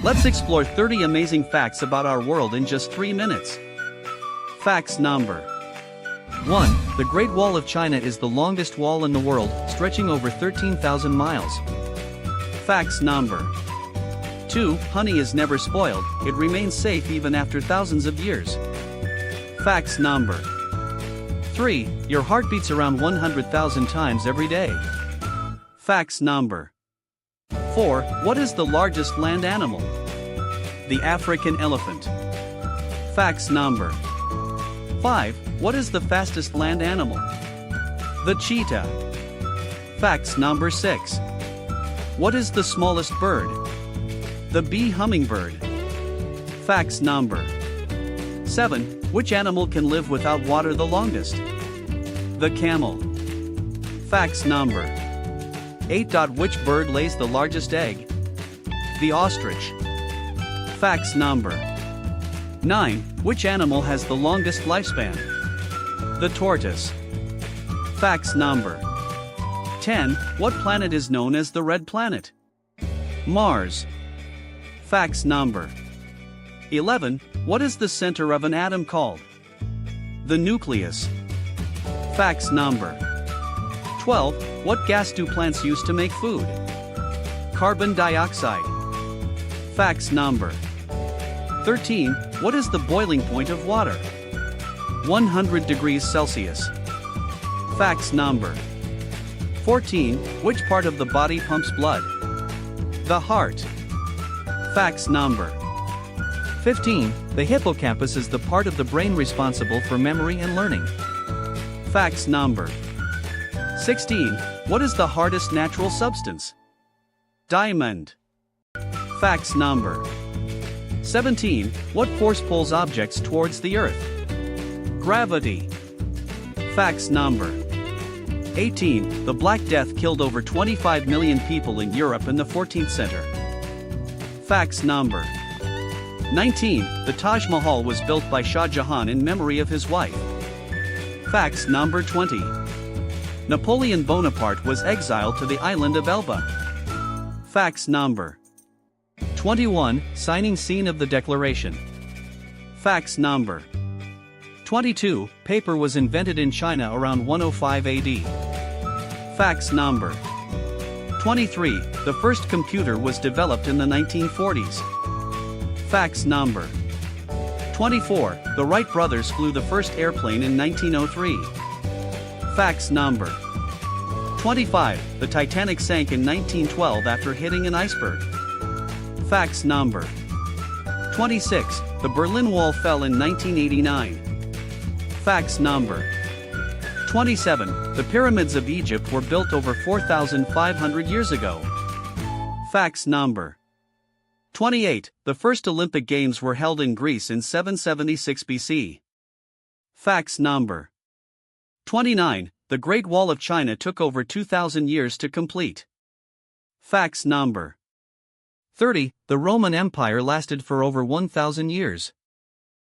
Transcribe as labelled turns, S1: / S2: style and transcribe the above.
S1: Let's explore 30 amazing facts about our world in just 3 minutes. Facts number 1. The Great Wall of China is the longest wall in the world, stretching over 13,000 miles. Facts number 2. Honey is never spoiled, it remains safe even after thousands of years. Facts number 3. Your heart beats around 100,000 times every day. Facts number 4. What is the largest land animal? The African elephant. Facts number 5. What is the fastest land animal? The cheetah. Facts number 6. What is the smallest bird? The bee hummingbird. Facts number 7. Which animal can live without water the longest? The camel. Facts number 8. Which bird lays the largest egg? The ostrich. Facts number 9. Which animal has the longest lifespan? The tortoise. Facts number 10. What planet is known as the red planet? Mars. Facts number 11. What is the center of an atom called? The nucleus. Facts number 12. What gas do plants use to make food? Carbon dioxide. Facts number 13. What is the boiling point of water? 100 degrees Celsius. Facts number 14. Which part of the body pumps blood? The heart. Facts number 15. The hippocampus is the part of the brain responsible for memory and learning. Facts number 16. What is the hardest natural substance? Diamond. Facts number 17. What force pulls objects towards the earth? Gravity. Facts number 18. The Black Death killed over 25 million people in Europe in the 14th century. Facts number 19. The Taj Mahal was built by Shah Jahan in memory of his wife. Facts number 20. Napoleon Bonaparte was exiled to the island of Elba. Facts number 21. Signing scene of the Declaration. Facts number 22. Paper was invented in China around 105 AD. Facts number 23. The first computer was developed in the 1940s. Facts number 24. The Wright brothers flew the first airplane in 1903. Facts number 25. The Titanic sank in 1912 after hitting an iceberg. Facts number 26. The Berlin Wall fell in 1989. Facts number 27. The pyramids of Egypt were built over 4,500 years ago. Facts number 28. The first Olympic Games were held in Greece in 776 BC. Facts number 29. The Great Wall of China took over 2,000 years to complete. Facts number 30. The Roman Empire lasted for over 1,000 years.